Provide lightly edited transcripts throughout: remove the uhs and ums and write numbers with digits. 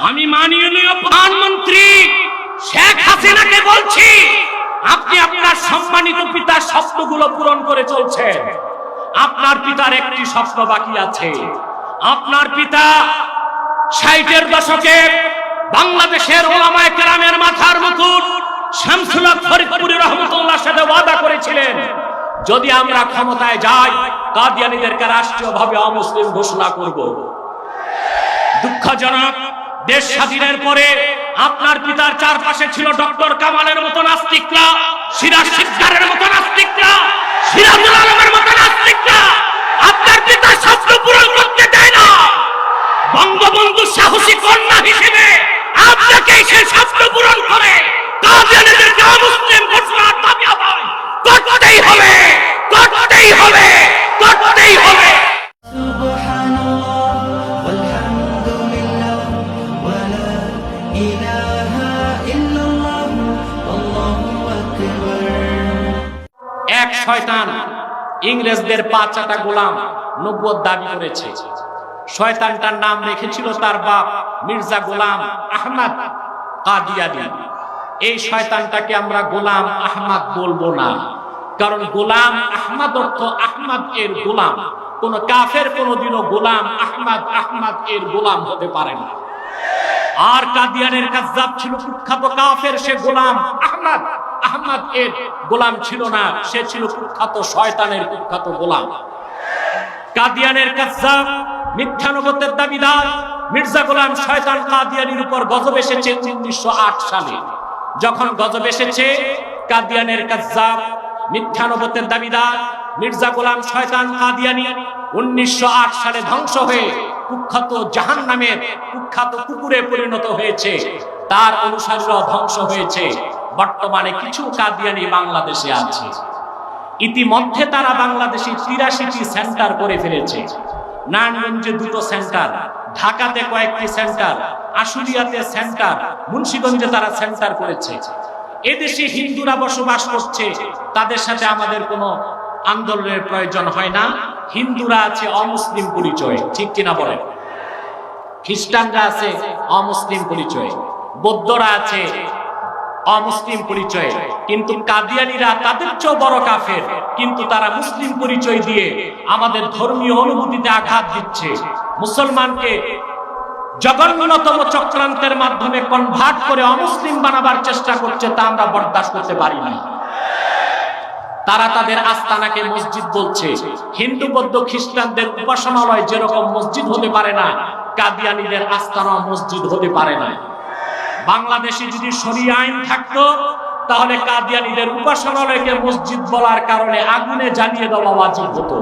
আমি মাননীয় প্রধানমন্ত্রী শেখ হাসিনাকে বলছি, আপনি আপনার সম্মানিত পিতার স্বপ্নগুলো পূরণ করে চলছেন। আপনার পিতার একটি স্বপ্ন বাকি আছে। আপনার পিতা ৬০-এর দশকে বাংলাদেশের উলামায়ে কেরামের মাথার মুকুট শামসুল হক ফরিদপুরি রহমাতুল্লাহর সাথে ওয়াদা করেছিলেন, যদি আমরা ক্ষমতায় যাই কাদিয়ানীদেরকে রাষ্ট্রীয়ভাবে অমুসলিম ঘোষণা করব। দুঃখজনক, দেশ স্বাধীনের পরে আপনার পিতার চারপাশে ছিল ডক্টর কামালের মতো নাস্তিকরা, সিরাজ সিকদারের মতো নাস্তিকরা, সিরাজুল আলমের মতো নাস্তিকরা। আপনার পিতার স্বপ্ন পূরণ করতে দেয় না। বঙ্গবন্ধু সাহসী কন্যা হিসেবে আপনাকে সেই স্বপ্ন পূরণ করে কাদিয়ানীদেরকে অমুসলিম ঘোষণার দাবি আদায় করতেই হবে, করতেই হবে, করতেই হবে। এক শয়তান ইংরেজদের পাঁচটা গোলাম নবুয়ত দাবি করেছে। শয়তানটার নাম রেখেছিল তার বাপ মির্জা গোলাম আহমদ কাদিয়ানী। এই শয়তানটাকে আমরা গোলাম আহমদ বলবো না, কারণ গোলাম আহমদ অর্থ আহমদ এর গোলাম। কোন কাফের কোনদিনও গোলাম আহমদ এর গোলাম হতে পারে না। আর কাদিয়ানের কাযযাব ছিল কুখ্যাত কাফের, সে গোলাম আহমদ এর গোলাম ছিল না, সে ছিল কুখ্যাত শয়তানের কুখ্যাত গোলাম। কাদিয়ানের কাযযাব মিথ্যা নবুয়তের দাবিদার মির্জা গোলাম শয়তান কাদিয়ানীর উপর গজব এসেছে 1908 সালে। যখন গজব এসেছে, কাদিয়ানের কাযযাব মিথ্যা নবুয়তের দাবিদার মির্জা গোলাম শয়তান কাদিয়ানী 1908 সালে ধ্বংস হয়ে কুখ্যাত জাহান্নামের কুখ্যাত কুকুরে পরিণত হয়েছে। তার অনুসারীরা ধ্বংস হয়েছে। বর্তমানে কিছু কাদিয়ানী বাংলাদেশে আছে। ইতিমধ্যে তারা বাংলাদেশে 83টি সেন্টার করে ফেলেছে। নারায়ণগঞ্জে 2টো সেন্টার, ঢাকাতে কয়েকটি সেন্টার, আশুলিয়াতে সেন্টার, মুন্সিগঞ্জে তারা সেন্টার করেছে। এদেশে হিন্দুরা বসবাস করছে, তাদের সাথে আমাদের কোনো আন্দোলনের প্রয়োজন হয় না। হিন্দুরা আছে অমুসলিম পরিচয়, ঠিক কিনা বলেন? খ্রিস্টানরা আছে অমুসলিম পরিচয়, বৌদ্ধরা আছে অমুসলিম পরিচয়, কিন্তু কাদিয়ানীরা তাদের চেয়েও বড় কাফের, কিন্তু তারা মুসলিম পরিচয় দিয়ে আমাদের ধর্মীয় অনুভূতিতে আঘাত দিচ্ছে। মুসলমানকে জঘন্যতম চক্রান্তের মাধ্যমে কনভার্ট করে অমুসলিম বানাবার চেষ্টা করছে, তা আমরা বরদাস্ত করতে পারি না। তারা তাদের আস্তানাকে মসজিদ বলছে। হিন্দু বৌদ্ধ খ্রিস্টানদের উপাসনালয় যেরকম মসজিদ হতে পারে না, কাদিয়ানীদের আস্তানা মসজিদ হতে পারে না। বাংলাদেশে যদি শরিয়া আইন থাকতো, তাহলে কাদিয়ানীদের উপাসনালয়কে মসজিদ বলার কারণে আগুনে জ্বালিয়ে দেওয়া ওয়াজিব হতো।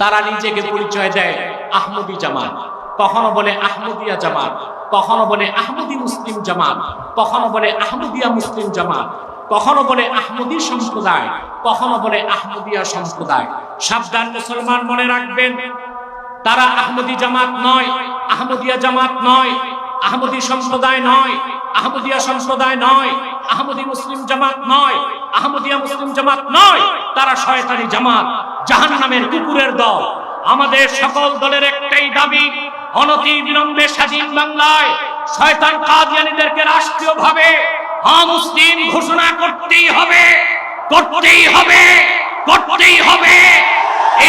তারা নিজেকে পরিচয় দেয় আহমদী জামাত, কখনো বলে আহমদিয়া জামাত, কখনো বলে আহমদী মুসলিম জামাত, কখনো বলে আহমদিয়া মুসলিম জামাত, কখনো বলে আহমদী সম্প্রদায়, কখনো বলে আহমদিয়া সম্প্রদায়। সাবধান মুসলমান, মনে রাখবেন, তারা আহমদী জামাত নয়, আহমদিয়া জামাত নয়, আহমদী সম্প্রদায় নয়, আহমদিয়া সম্প্রদায় নয়, আহমদী মুসলিম জামাত নয়, আহমদিয়া মুসলিম জামাত নয়। তারা শয়তানি জামাত, জাহান্নামের কুকুরের দল। আমাদের সকল দলের একটাই দাবি, অনতি বিলম্বে স্বাধীন বাংলায় শয়তান কাদিয়ানীদেরকে রাষ্ট্রীয়ভাবে অমুসলিম ঘোষণা করতেই হবে, করতেই হবে, করতেই হবে।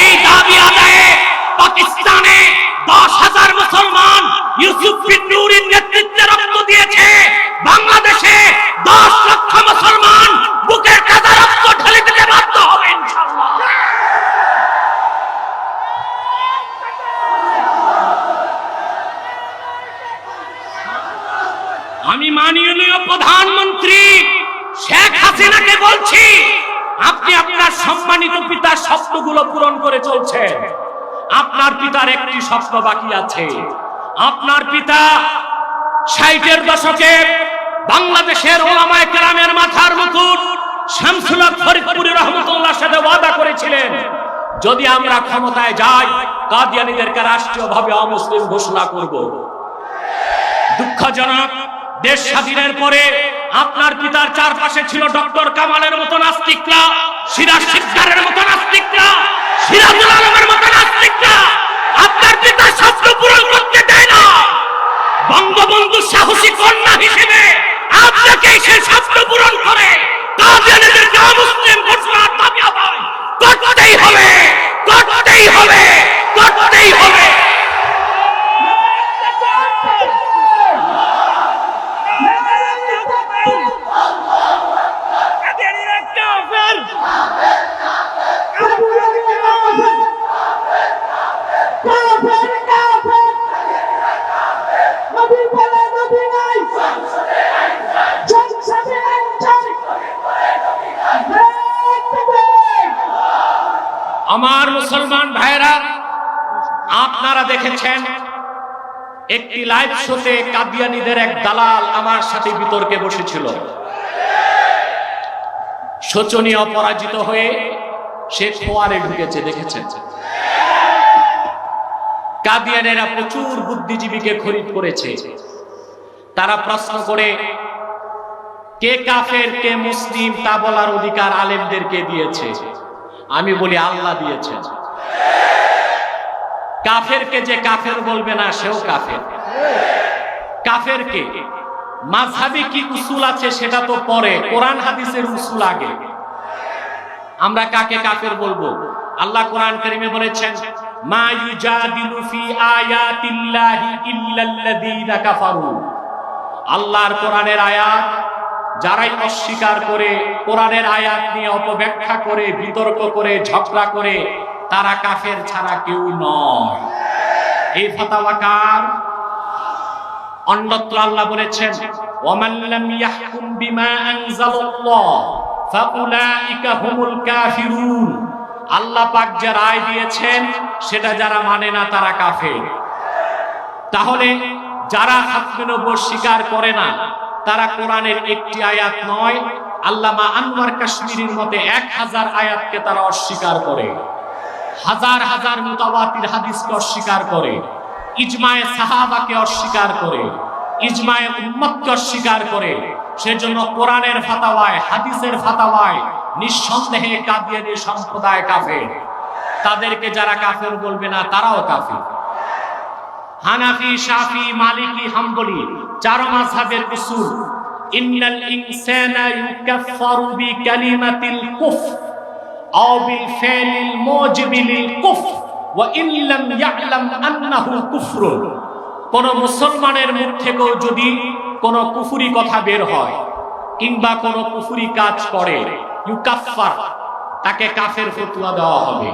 এই দাবি আদায়ে পাকিস্তানে 10,000 মুসলমান ইউসুফ বিন নূরের নেতৃত্বে রক্ত দিয়েছে। বাংলাদেশে 10 লক্ষ মুসলমান বুকের কাদা রক্ত ঢেলে দিতে বাধ্য হবে ইনশাআল্লাহ। আমি মাননীয় প্রধানমন্ত্রী শেখ হাসিনাকে বলছি, আপনি আপনার সম্মানিত পিতার স্বপ্নগুলো পূরণ করে চলছেন। আপনার পিতার একটি স্বপ্ন বাকি আছে। আপনার পিতা ৬০-এর দশকে বাংলাদেশের উলামায়ে কেরামের মাথার মুকুট শামসুল হক ফরিদপুরি রহমাতুল্লাহর সাথে ওয়াদা করেছিলেন, যদি আমরা ক্ষমতায় যাই কাদিয়ানীদেরকে রাষ্ট্রীয়ভাবে অমুসলিম ঘোষণা করব। দুঃখজনক, দেশ স্বাধীনের পরে আপনার পিতার চারপাশে ছিল ডক্টর কামালের মতো নাস্তিকরা, সিরাজ সিকদারের মতো নাস্তিকরা, সিরাজুল আলমের মতো নাস্তিকরা। আপনার পিতার স্বপ্ন পূরণ করতে দেয় না। মুসলমান ভাইরা, আপনারা দেখেছেন একটি লাইভ শোতে কাদিয়ানীদের এক দালাল আমার সাথে বিতর্কে বসেছিল। শোচনীয় পরাজিত হয়ে সে খোয়ারে ঢুকেছে, দেখেছেন। কাদিয়ানেরা প্রচুর বুদ্ধিজীবীকে খরিদ করেছে। তারা প্রশ্ন করে কে কাফের কে মুসলিম তা বলার অধিকার আলেমদেরকে দিয়েছে। আমি বলি আল্লাহ দিয়েছেন। কাফেরকে যে কাফের বলবে না সেও কাফের। কাফেরকে মাযহাবি কি উসুল আছে সেটা তো পরে, কোরআন হাদিসের উসুল আগে। আমরা কাকে কাফের বলবো? আল্লাহ কোরআন কারীমে বলেছেন মা ইউজাদিলু ফি আয়াতিল্লাহি ইল্লাল্লাযীনা কাফারু। আল্লাহর কোরআনের আয়াত যারাই অস্বীকার করে, কোরআনের আয়াত নিয়ে অপব্যাখ্যা করে, বিতর্ক করে, ঝগড়া করে, তারা কাফের ছাড়া কেউ নয়। এই ফাতাওয়া কার? অন্যত্র আল্লাহ বলেছেন ওয়ামান লাম ইয়াহকুম বিমা আনজালাল্লাহ ফাউলাইকা হুমুল কাফিরুন। আল্লাহ পাক যে রায় দিয়েছেন সেটা যারা মানে না তারা কাফের। তাহলে যারা খাতমে নবুয়ত স্বীকার করে না তারা কোরআনের একটি আয়াত নয়, আল্লামা আনোয়ার কাশ্মীরির মতে 1000 আয়াতকে তারা অস্বীকার করে, হাজার হাজার মুতাওয়াতির হাদিসকে অস্বীকার করে, ইজমায়ে সাহাবাকে অস্বীকার করে, ইজমায়ে উম্মতকে অস্বীকার করে। সেজন্য কোরআনের ফাতাওয়ায়, হাদিসের ফাতাওয়ায় নিঃসন্দেহে কাদিয়ানী সম্প্রদায় কাফের। তাদেরকে যারা কাফের বলবে না তারাও কাফের। হানাফি, শাফি, মালিকি, হাম্বলি চার মাযহাবের উসুল ইন্নাল ইনসানা ইউকাফফারু বিকালিমাতিল কুফর আও বিফিলিল মুজিবিল কুফর ওয়া ইন লাম ইয়ালাম আন্নাহু কুফরুন। কোন মুসলমানের মুখ থেকেও যদি কোন কুফরি কথা বের হয় কিংবা কোন কুফরি কাজ করে, ইউকাফফার, তাকে কাফের ফতোয়া দেওয়া হবে।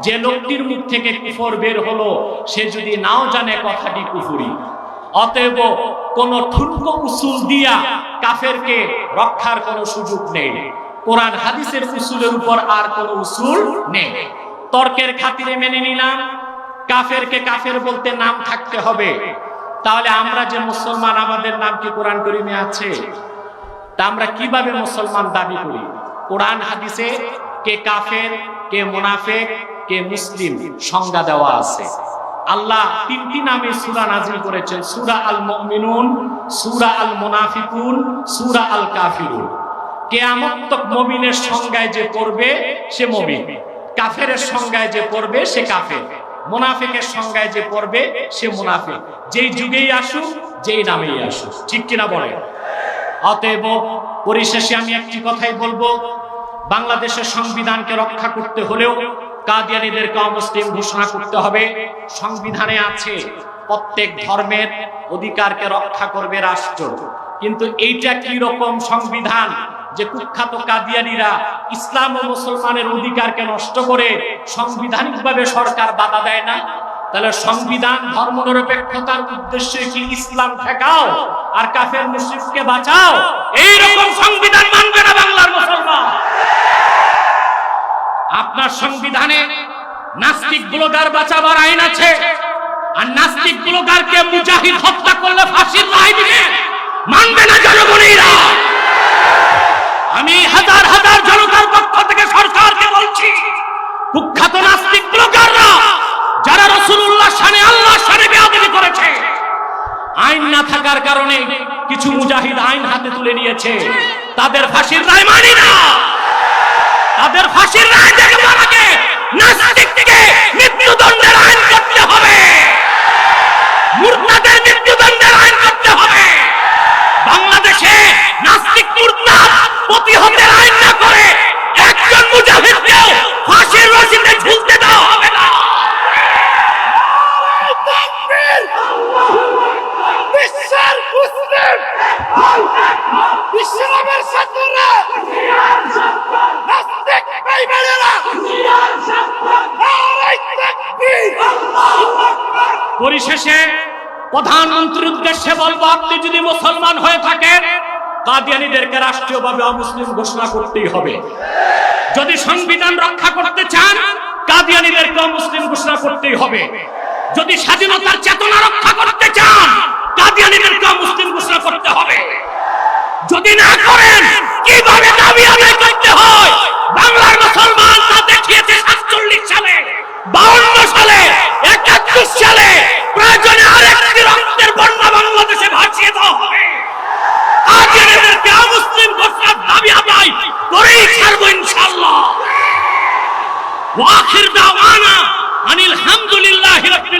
যে লোকটির মুখ থেকে কুফর বের হলো সে যদি নাও জানে কথাটি কুফরি, অতএব কোন ঠুনকো উসুল দিয়া কাফেরকে রক্ষার কোনো সুযোগ নেই। কোরআন হাদিসের উসুলের উপর আর কোনো উসুল নেই। তর্কের খাতিরে মেনে নিলাম কাফেরকে কাফের বলতে নাম থাকতে হবে। তাহলে আমরা যে মুসলমান, আমাদের নাম কি কোরআন কারীমে আছে? তা আমরা কিভাবে মুসলমান দাবি করি? কোরআন হাদিসে কে কাফের, কে মুনাফিক, কে মুসলিম সংজ্ঞা দেওয়া আছে। আল্লাহ 3টি নামে সূরা নাযিল করেছেন, সূরা আল মুমিনুন, সূরা আল মুনাফিকুন, সূরা আল কাফিরুন। কিয়ামত তক মুমিনের সংজ্ঞায় যে পড়বে সে মুমিন, কাফেরের সংজ্ঞায় যে পড়বে সে কাফের, মুনাফিকের সংজ্ঞায় যে পড়বে সে মুনাফিক। যেই যুগেই আসুক, যেই নামেই আসুক, ঠিক কিনা বলেন? অতএব পরিশেষে আমি একটি কথাই বলবো, বাংলাদেশের সংবিধানকে রক্ষা করতে হলেও কাদিয়ানীদেরকে অমুসলিম ঘোষণা করতে হবে। সংবিধানে আছে প্রত্যেক ধর্মের অধিকারকে রক্ষা করবে রাষ্ট্র, কিন্তু এইটা কি রকম সংবিধান যে কুখ্যাত কাদিয়ানীরা ইসলাম ও মুসলমানের অধিকারকে নষ্ট করে সাংবিধানিকভাবে সরকার বাধা দেয় না? তাহলে সংবিধান ধর্মনিরপেক্ষতার উদ্দেশ্যে কি ইসলাম ঠেকাও আর কাফের মুশরিককে বাঁচাও? এই রকম সংবিধান মানবে না বাংলার মুসলমান। আপনার সংবিধানে নাস্তিক ব্লগার বাঁচাবার আইন আছে, আর নাস্তিক ব্লগারকে মুজাহিদ হত্যা করলে ফাঁসির রায় দিবে, মানবে না জনগণেরা। আমি হাজার হাজার জনতার পক্ষ থেকে সরকারকে বলছি, কুখ্যাত নাস্তিক ব্লগাররা যারা রাসূলুল্লাহ শানে, আল্লাহর শানে বেয়াদবি করেছে, আইন না থাকার কারণে কিছু মুজাহিদ আইন হাতে তুলে নিয়েছে, তাদের ফাঁসির রায় মানি না। তাদের ফাঁসির রায় দেখে আগে নাস্তিককে মৃত্যুদণ্ডের আইন করতে হবে, মুরতাদের মৃত্যুদণ্ডের আইন করতে হবে। বাংলাদেশে নাস্তিক মুরতাদ প্রতিহতের আইন না করে একজন মুজাহিদকেও ফাঁসির রশিতে ঝুলতে দেওয়া হবে না। বিশ্বের মুসলিম ইসলামের ছাত্ররা, নাস্তিক ভাইবোনেরা, পরিশেষে প্রধানমন্ত্রীর উদ্দেশ্যে বলবো, আপনি যদি মুসলমান হয়ে থাকেন কাদিয়ানীদেরকে রাষ্ট্রীয়ভাবে অমুসলিম ঘোষণা করতেই হবে। যদি সংবিধান রক্ষা করতে চান কাদিয়ানীদেরকে মুসলিম ঘোষণা করতেই হবে। যদি স্বাধীনতার চেতনা রক্ষা করতে চান, কাদিয়ানীদেরকে মুসলিম ঘোষণা করতে হবে। যদি না করেন, কিভাবে দাবি আদায় করতে হয় বাংলার মুসলমান তা দেখিয়েছে 47 সালে, 52 সালে, 71 সালে। প্রয়োজনে আরেকটি রক্তের বন্যা বাংলাদেশে ভাসিয়ে দেওয়া হবে। কাদিয়ানীদেরকে মুসলিম ঘোষণার দাবি আদায় করেই ছাড়বো ইনশাআল্লাহ। ওয়া আখির দাওয়ানা আনিল হামদুলিল্লাহি রাব্বিল